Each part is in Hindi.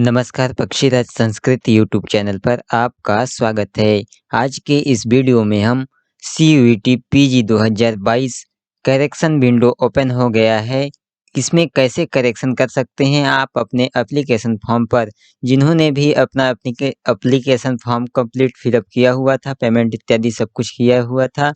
नमस्कार पक्षीराज संस्कृत यूट्यूब चैनल पर आपका स्वागत है। आज के इस वीडियो में हम CUET PG 2022 correction window open हो गया है। इसमें कैसे करेक्शन कर सकते हैं आप अपने एप्लीकेशन फॉर्म पर। जिन्होंने भी अपना एप्लीकेशन फॉर्म कंप्लीट फिलअप किया हुआ था, पेमेंट इत्यादि सब कुछ किया हुआ था,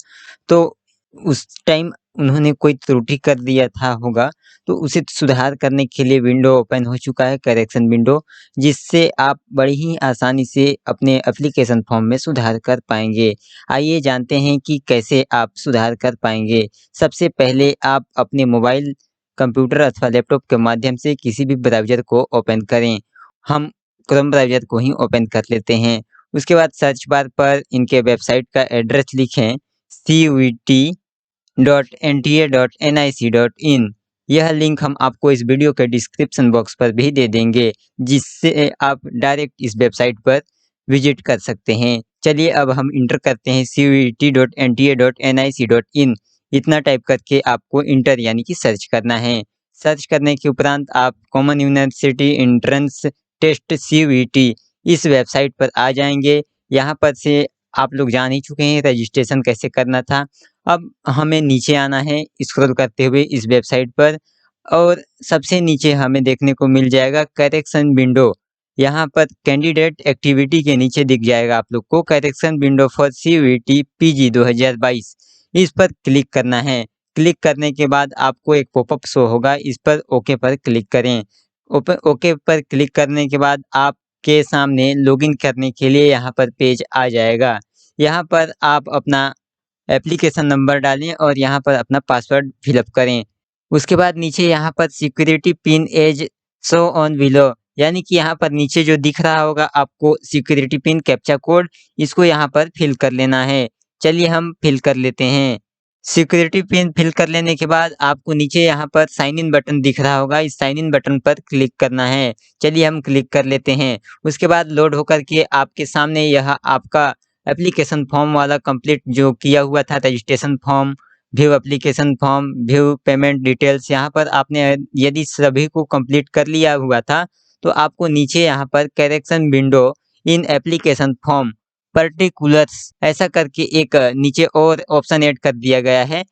तो उस टाइम उन्होंने कोई त्रुटि कर दिया था होगा, तो उसे सुधार करने के लिए विंडो ओपन हो चुका है, करेक्शन विंडो, जिससे आप बड़ी ही आसानी से अपने एप्लीकेशन फॉर्म में सुधार कर पाएंगे। आइए जानते हैं कि कैसे आप सुधार कर पाएंगे। सबसे पहले आप अपने मोबाइल, कंप्यूटर अथवा लैपटॉप के माध्यम से किसी भी ब्राउज़र को ओपन करें। हम क्रोम ब्राउज़र को ही ओपन कर लेते हैं। उसके बाद सर्च बार पर इनके वेबसाइट का एड्रेस लिखें CUET.NTA.NIC.in। यह लिंक हम आपको इस वीडियो के डिस्क्रिप्शन बॉक्स पर भी दे देंगे, जिससे आप डायरेक्ट इस वेबसाइट पर विजिट कर सकते हैं। चलिए अब हम इंटर करते हैं CUET.NTA.NIC.in। इतना टाइप करके आपको इंटर यानी कि सर्च करना है। सर्च करने के उपरांत आप common university entrance test CUET इस वेबसाइट पर आ जाएंगे। यहाँ पर से आप लोग जान ही चुके हैं रजिस्ट्रेशन कैसे करना था। अब हमें नीचे आना है स्क्रॉल करते हुए इस वेबसाइट पर, और सबसे नीचे हमें देखने को मिल जाएगा करेक्शन विंडो। यहाँ पर कैंडिडेट एक्टिविटी के नीचे दिख जाएगा आप लोग को correction window for CUET PG 2022। इस पर क्लिक करना है। क्लिक करने के बाद आपको एक पॉपअप शो होगा, इस पर ओके पर क्लिक करें। ओके पर क्लिक करने के बाद आपके सामने लॉगिन करने के लिए यहाँ पर पेज आ जाएगा। यहाँ पर आप अपना एप्लीकेशन नंबर डालें और यहाँ पर अपना पासवर्ड फिलअप करें। उसके बाद नीचे यहाँ पर security pin as show on below, यानी कि यहाँ पर नीचे जो दिख रहा होगा आपको सिक्योरिटी पिन कैप्चा कोड, इसको यहाँ पर फिल कर लेना है। चलिए हम फिल कर लेते हैं। सिक्योरिटी पिन फिल कर लेने के बाद आपको नीचे यहाँ पर साइन इन बटन दिख रहा होगा, इस साइन इन बटन पर क्लिक करना है। चलिए हम क्लिक कर लेते हैं। उसके बाद लोड होकर के आपके सामने यह आपका एप्लीकेशन फॉर्म वाला कंप्लीट जो किया हुआ था, registration form, view application form, view payment details, यहाँ पर आपने यदि सभी को कंप्लीट कर लिया हुआ था तो आपको नीचे यहाँ पर correction window in application form particulars ऐसा करके एक नीचे और ऑप्शन ऐड कर दिया गया है।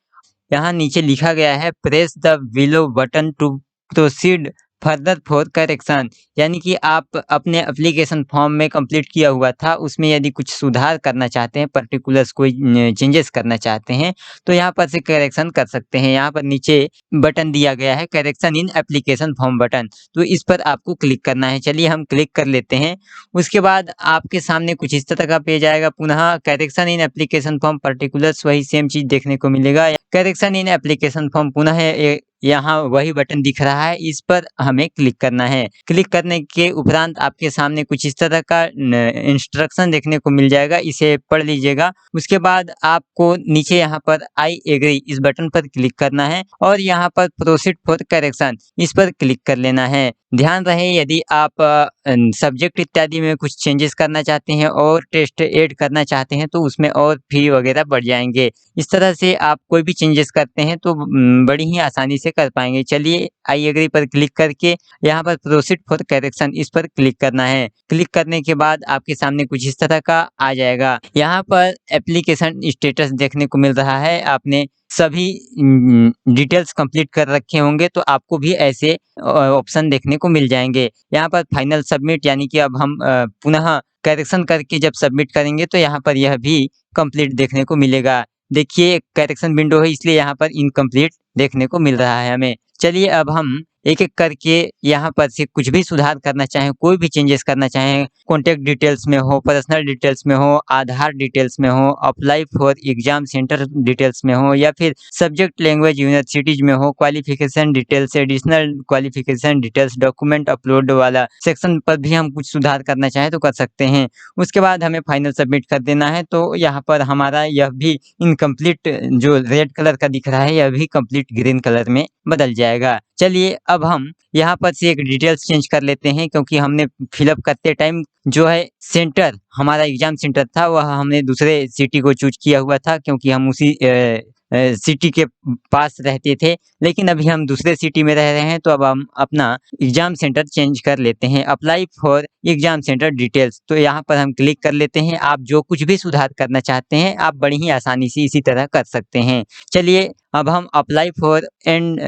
यहाँ नीचे लिखा गया है press the below button to proceed further for correction, यानी कि आप अपने एप्लीकेशन फॉर्म में कंप्लीट किया हुआ था, उसमें यदि कुछ सुधार करना चाहते हैं, पर्टिकुलर्स कोई चेंजेस करना चाहते हैं, तो यहाँ पर से करेक्शन कर सकते हैं। यहाँ पर नीचे बटन दिया गया है correction in application form button, तो इस पर आपको क्लिक करना है। चलिए हम क्लिक कर लेते हैं। उसके बाद आपके सामने कुछ इस तरह का पेज आएगा। पुनः correction in application form particulars, वही सेम चीज देखने को मिलेगा। करेक्शन इन एप्लीकेशन फॉर्म पुनः यहाँ वही बटन दिख रहा है, इस पर हमें क्लिक करना है। क्लिक करने के उपरांत आपके सामने कुछ इस तरह का इंस्ट्रक्शन देखने को मिल जाएगा, इसे पढ़ लीजिएगा। उसके बाद आपको नीचे यहाँ पर आई एग्री इस बटन पर क्लिक करना है और यहाँ पर प्रोसीड फॉर करेक्शन इस पर क्लिक कर लेना है। ध्यान रहे यदि आप सब्जेक्ट इत्यादि में कुछ चेंजेस करना चाहते हैं और टेस्ट ऐड करना चाहते हैं तो उसमें और फी वगैरह बढ़ जाएंगे। इस तरह से आप कोई भी चेंजेस करते हैं तो बड़ी ही आसानी से कर पाएंगे। चलिए आई एग्री पर क्लिक करके यहाँ पर प्रोसीड फॉर करेक्शन इस पर क्लिक करना है। क्लिक करने के बाद आपके सामने कुछ इस तरह का आ जाएगा। यहाँ पर एप्लीकेशन स्टेटस देखने को मिल रहा है। आपने सभी डिटेल्स कंप्लीट कर रखे होंगे तो आपको भी ऐसे ऑप्शन देखने को मिल जाएंगे। यहाँ पर फाइनल सबमिट, यानी कि अब हम पुनः करेक्शन करके जब सबमिट करेंगे तो यहाँ पर यह भी कंप्लीट देखने को मिलेगा। देखिए करेक्शन विंडो है इसलिए यहाँ पर इनकम्प्लीट देखने को मिल रहा है हमें। चलिए अब हम एक एक करके यहाँ पर से कुछ भी सुधार करना चाहें, कोई भी चेंजेस करना चाहें, कॉन्टैक्ट डिटेल्स में हो, पर्सनल डिटेल्स में हो, आधार डिटेल्स में हो, apply for exam centre details में हो, या फिर सब्जेक्ट लैंग्वेज यूनिवर्सिटीज में हो, qualification details, additional qualification details, document upload वाला सेक्शन पर भी हम कुछ सुधार करना चाहें तो कर सकते हैं। उसके बाद हमें फाइनल सबमिट कर देना है। तो यहाँ पर हमारा यह भी इनकम्प्लीट जो रेड कलर का दिख रहा है यह भी कंप्लीट ग्रीन कलर में बदल जाएगा। चलिए अब हम यहाँ पर से एक डिटेल्स चेंज कर लेते हैं, क्योंकि हमने फिलअप करते टाइम जो है सेंटर, हमारा एग्जाम सेंटर था, वह हमने दूसरे सिटी को चूज किया हुआ था, क्योंकि हम उसी सिटी के पास रहते थे, लेकिन अभी हम दूसरे सिटी में रह रहे हैं, तो अब हम अपना एग्जाम सेंटर चेंज कर लेते हैं। Apply for exam centre details, तो यहाँ पर हम क्लिक कर लेते हैं। आप जो कुछ भी सुधार करना चाहते हैं आप बड़ी ही आसानी से इसी तरह कर सकते हैं। चलिए अब हम apply for and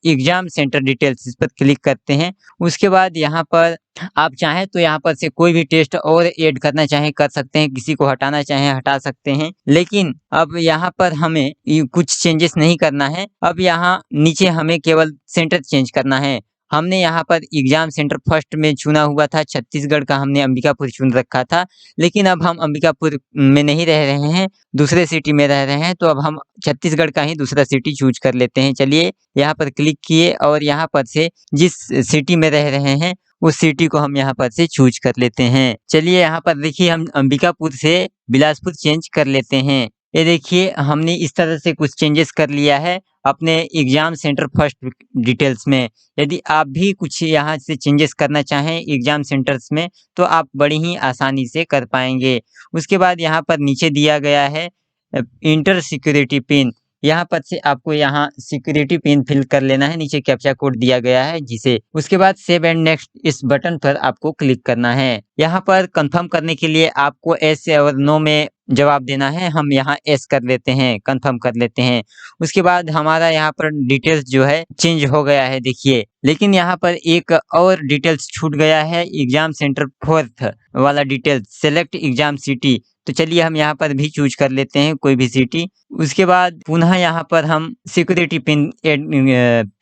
exam centre details इस पर क्लिक करते हैं। उसके बाद यहाँ पर आप चाहें तो यहाँ पर से कोई भी टेस्ट और ऐड करना चाहें कर सकते हैं, किसी को हटाना चाहें हटा सकते हैं, लेकिन अब यहाँ पर हमें कुछ चेंजेस नहीं करना है। अब यहाँ नीचे हमें केवल सेंटर चेंज करना है। हमने यहाँ पर एग्जाम सेंटर फर्स्ट में चुना हुआ था छत्तीसगढ़ का, हमने अंबिकापुर चुन रखा था, लेकिन अब हम अंबिकापुर में नहीं रह रहे हैं, दूसरे सिटी में रह रहे हैं, तो अब हम छत्तीसगढ़ का ही दूसरा सिटी चूज कर लेते हैं। चलिए यहाँ पर क्लिक किए और यहाँ पर से जिस सिटी में रह रहे हैं उस सिटी को हम यहाँ पर से चूज कर लेते हैं। चलिए यहाँ पर देखिए हम अंबिकापुर से बिलासपुर चेंज कर लेते हैं। ये देखिए हमने इस तरह से कुछ चेंजेस कर लिया है अपने एग्जाम सेंटर फर्स्ट डिटेल्स में। यदि आप भी कुछ यहाँ से चेंजेस करना चाहें एग्जाम सेंटर्स में तो आप बड़ी ही आसानी से कर पाएंगे। उसके बाद यहाँ पर नीचे दिया गया है इंटर सिक्योरिटी पिन, यहाँ पर से आपको यहाँ सिक्योरिटी पिन फिल कर लेना है, नीचे कैप्चा कोड दिया गया है जिसे। उसके बाद सेव एंड नेक्स्ट इस बटन पर आपको क्लिक करना है। यहाँ पर कंफर्म करने के लिए आपको एस और नो में जवाब देना है, हम यहाँ एस कर लेते हैं, कंफर्म कर लेते हैं। उसके बाद हमारा यहाँ पर डिटेल्स जो है चेंज हो गया है देखिए, लेकिन यहाँ पर एक और डिटेल्स छूट गया है, एग्जाम सेंटर फोर्थ वाला डिटेल्स सेलेक्ट एग्जाम सिटी, तो चलिए हम यहाँ पर भी चूज कर लेते हैं कोई भी सिटी। उसके बाद पुनः यहाँ पर हम सिक्योरिटी पिन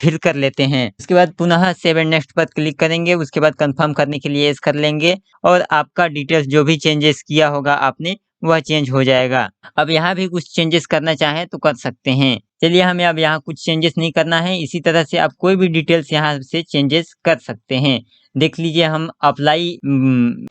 फिल कर लेते हैं। उसके बाद पुनः सेव एंड नेक्स्ट पर क्लिक करेंगे। उसके बाद कंफर्म करने के लिए एस कर लेंगे और आपका डिटेल्स जो भी चेंजेस किया होगा आपने वह चेंज हो जाएगा। अब यहाँ भी कुछ चेंजेस करना चाहें तो कर सकते हैं। चलिए हमें अब यहाँ कुछ चेंजेस नहीं करना है, इसी तरह से आप कोई भी डिटेल्स यहाँ से चेंजेस कर सकते हैं। देख लीजिए हम apply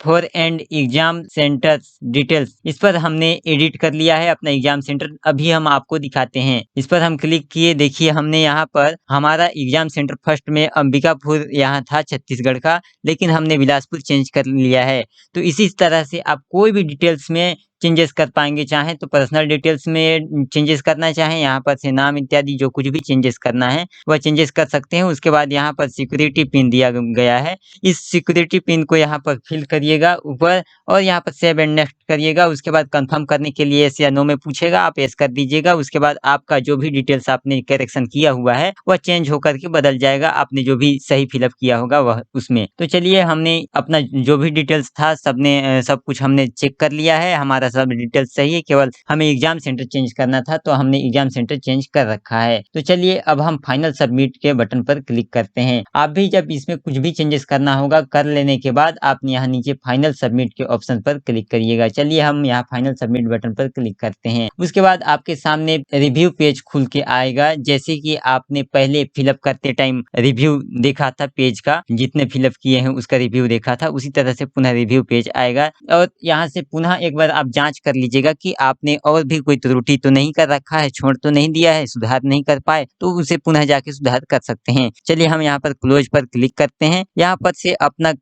for and exam centre details इस पर हमने एडिट कर लिया है अपना एग्जाम सेंटर, अभी हम आपको दिखाते हैं। इस पर हम क्लिक किए, देखिए हमने यहाँ पर हमारा एग्जाम सेंटर फर्स्ट में अंबिकापुर यहाँ था छत्तीसगढ़ का, लेकिन हमने बिलासपुर चेंज कर लिया है। तो इसी तरह से आप कोई भी डिटेल्स में चेंजेस कर पाएंगे, चाहें तो पर्सनल डिटेल्स में चेंजेस करना चाहें यहाँ पर से नाम इत्यादि जो कुछ भी चेंजेस करना है वह चेंजेस कर सकते हैं। उसके बाद यहाँ पर सिक्योरिटी पिन दिया गया है, इस सिक्योरिटी पिन को यहाँ पर फिल करिएगा ऊपर और यहाँ पर सेव एंड नेक्स्ट करिएगा। उसके बाद कंफर्म करने के लिए यस या नो में पूछेगा, आप यस कर दीजिएगा। उसके बाद आपका जो भी डिटेल्स आपने करेक्शन किया हुआ है वह चेंज होकर के बदल जाएगा, आपने जो भी सही फिलअप किया होगा वह उसमें। तो चलिए हमने अपना जो भी डिटेल्स था सब कुछ हमने चेक कर लिया है, हमारा सब डिटेल्स सही है, केवल हमें एग्जाम सेंटर चेंज करना था तो हमने एग्जाम सेंटर चेंज कर रखा है। तो चलिए अब हम फाइनल सबमिट के बटन पर क्लिक करते हैं। आप भी जब इसमें कुछ भी चेंजेस करना होगा कर लेने के बाद आप यहाँ नीचे फाइनल सबमिट के ऑप्शन पर क्लिक करिएगा। चलिए हम यहाँ फाइनल सबमिट बटन पर क्लिक करते हैं। उसके बाद आपके सामने रिव्यू पेज खुल के आएगा, जैसे कि आपने पहले फिलअप करते टाइम रिव्यू देखा था, पेज का जितने फिलअप किए हैं उसका रिव्यू देखा था, उसी तरह से पुनः रिव्यू पेज आएगा। और यहाँ से पुनः एक बार आप जांच कर लीजिएगा कि आपने और भी कोई त्रुटि तो नहीं कर रखा है, छोड़ तो नहीं दिया है, सुधार नहीं कर पाए, तो उसे पुनः जाके सुधार कर सकते हैं। चलिए हम यहाँ पर क्लोज पर क्लिक करते हैं। यहाँ पर से अपना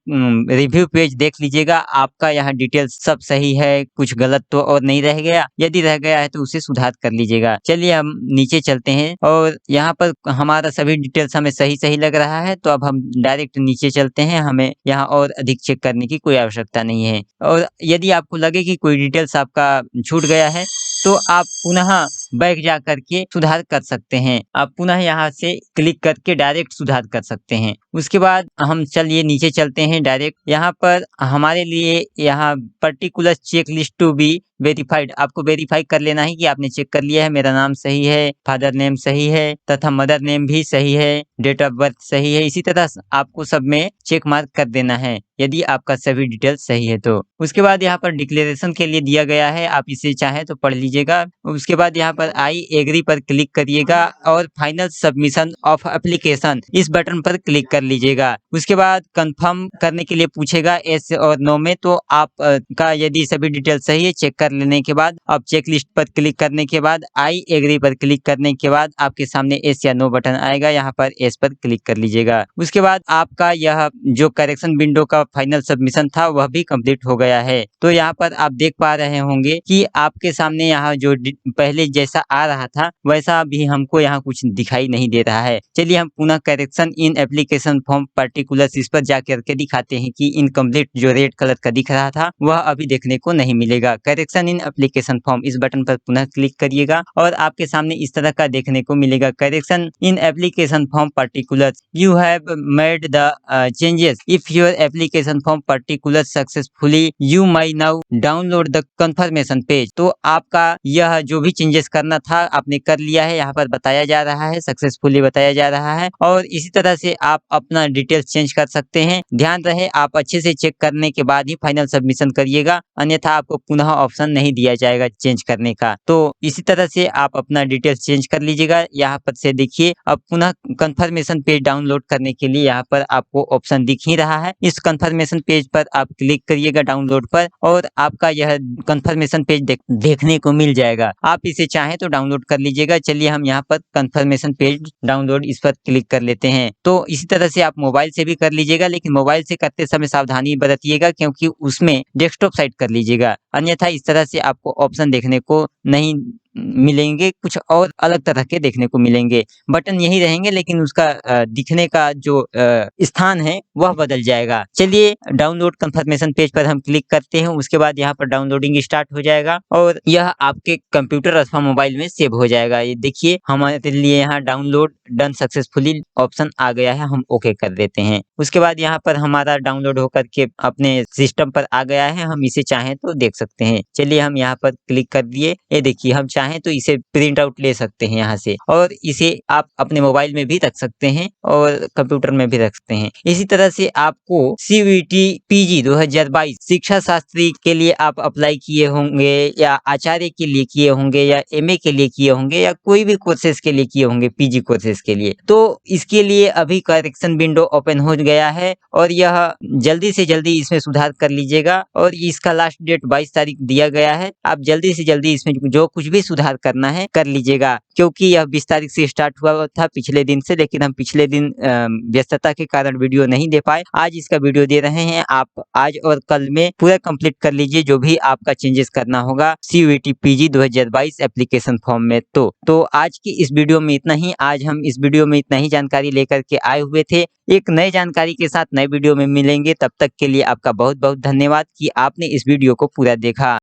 रिव्यू पेज देख लीजिएगा, आपका यहाँ डिटेल्स सब सही है, कुछ गलत तो और नहीं रह गया, यदि रह गया है तो उसे सुधार कर लीजिएगा। चलिए हम नीचे चलते हैं और यहाँ पर हमारा सभी डिटेल्स हमें सही लग रहा है, तो अब हम डायरेक्ट नीचे चलते हैं, हमें यहाँ और अधिक चेक करने की कोई आवश्यकता नहीं है। और यदि आपको लगे कि कोई डिटेल्स आपका छूट गया है तो आप पुनः बैक जा करके सुधार कर सकते हैं, आप पुनः यहाँ से क्लिक करके डायरेक्ट सुधार कर सकते हैं। उसके बाद हम चलिए नीचे चलते हैं डायरेक्ट। यहाँ पर हमारे लिए यहाँ particular check list to be verified, आपको वेरीफाई कर लेना है कि आपने चेक कर लिया है, मेरा नाम सही है, फादर नेम सही है तथा मदर नेम भी सही है, डेट ऑफ बर्थ सही है, इसी तरह आपको सब में चेक मार्क कर देना है यदि आपका सभी डिटेल सही है तो। उसके बाद यहाँ पर डिक्लेरेशन के लिए दिया गया है, आप इसे चाहें तो पढ़ लीजिएगा। उसके बाद यहाँ पर आई एग्री पर क्लिक करिएगा और फाइनल सबमिशन ऑफ एप्लीकेशन इस बटन पर क्लिक कर कर लीजिएगा। उसके बाद कंफर्म करने के लिए पूछेगा यस और नो में, तो आप का यदि सभी डिटेल सही है चेक कर लेने के बाद आप चेक लिस्ट पर क्लिक करने के बाद आई एग्री पर क्लिक करने के बाद आपके सामने यस या नो बटन आएगा, यहाँ पर यस पर क्लिक कर लीजिएगा। उसके बाद आपका यह जो करेक्शन विंडो का फाइनल सबमिशन था वह भी कंप्लीट हो गया है। तो यहाँ पर आप देख पा रहे होंगे कि आपके सामने यहाँ जो पहले जैसा आ रहा था वैसा भी हमको यहाँ कुछ दिखाई नहीं दे रहा है। चलिए हम पुनः correction in application form particulars इस पर जाकर के दिखाते हैं कि इनकम्प्लीट जो रेड कलर का दिख रहा था वह अभी देखने को नहीं मिलेगा। करेक्शन इन एप्लीकेशन फॉर्म इस बटन पर पुनः क्लिक करिएगा और आपके सामने इस तरह का देखने को मिलेगा, correction in application form particulars you have made the changes if your application form particular successfully you my now download the confirmation page. तो आपका यह जो भी चेंजेस करना था आपने कर लिया है, यहाँ पर बताया जा रहा है, सक्सेसफुली बताया जा रहा है। और इसी तरह से आप अपना डिटेल्स चेंज कर सकते हैं। ध्यान रहे आप अच्छे से चेक करने के बाद ही फाइनल सबमिशन करिएगा, अन्यथा आपको पुनः ऑप्शन नहीं दिया जाएगा चेंज करने का। तो इसी तरह से आप अपना डिटेल्स चेंज कर लीजिएगा। यहाँ पर से देखिए अब पुनः कंफर्मेशन पेज डाउनलोड करने के लिए यहाँ पर आपको ऑप्शन दिख ही रहा है। इस कंफर्मेशन पेज पर आप क्लिक करिएगा डाउनलोड पर और आपका यह कंफर्मेशन पेज देखने को मिल जाएगा। आप इसे चाहें तो डाउनलोड कर लीजिएगा। चलिए हम यहाँ पर कंफर्मेशन पेज डाउनलोड इस पर क्लिक कर लेते हैं। तो इसी तरह से आप मोबाइल से भी कर लीजिएगा, लेकिन मोबाइल से करते समय सावधानी बरतिएगा क्योंकि उसमें डेस्कटॉप साइट कर लीजिएगा, अन्यथा इस तरह से आपको ऑप्शन देखने को नहीं मिलेंगे, कुछ और अलग तरह के देखने को मिलेंगे। बटन यही रहेंगे लेकिन उसका दिखने का जो स्थान है वह बदल जाएगा। चलिए डाउनलोड कंफर्मेशन पेज पर हम क्लिक करते हैं। उसके बाद यहाँ पर डाउनलोडिंग स्टार्ट हो जाएगा और यह आपके कंप्यूटर अथवा मोबाइल में सेव हो जाएगा। ये देखिए हमारे लिए यहाँ डाउनलोड डन सक्सेसफुली ऑप्शन आ गया है, हम ओके कर देते हैं। उसके बाद यहाँ पर हमारा डाउनलोड होकर के अपने सिस्टम पर आ गया है, हम इसे चाहें तो देख सकते हैं। चलिए हम यहाँ पर क्लिक कर दिए। ये देखिए हम चाहें तो इसे प्रिंट आउट ले सकते हैं यहाँ से, और इसे आप अपने मोबाइल में भी रख सकते हैं और कंप्यूटर में भी रख सकते हैं। इसी तरह से आपको CVT PG 2022 शिक्षा शास्त्री के लिए आप अप्लाई किए होंगे या आचार्य के लिए किए होंगे या MA के लिए किए होंगे या कोई भी कोर्सेज के लिए किए होंगे, PG कोर्सेज के लिए, तो इसके लिए अभी करेक्शन विंडो ओपन हो गया है और यह जल्दी से जल्दी इसमें सुधार कर लीजिएगा। और इसका लास्ट डेट 22 तारीख दिया गया है। आप जल्दी से जल्दी इसमें जो कुछ भी सुधार करना है कर लीजिएगा, क्योंकि यह 20 तारीख से स्टार्ट हुआ था पिछले दिन से, लेकिन हम पिछले दिन व्यस्तता के कारण वीडियो नहीं दे पाए। आज इसका वीडियो दे रहे हैं। आप आज और कल में पूरा कंप्लीट कर लीजिए जो भी आपका चेंजेस करना होगा CVT PG 2022 एप्लीकेशन फॉर्म में। तो आज की इस वीडियो में इतना ही। आज हम इस वीडियो में इतना ही जानकारी लेकर के आए हुए थे। एक नई जानकारी के साथ नए वीडियो में मिलेंगे। तब तक के लिए आपका बहुत बहुत धन्यवाद कि आपने इस वीडियो को पूरा देखा।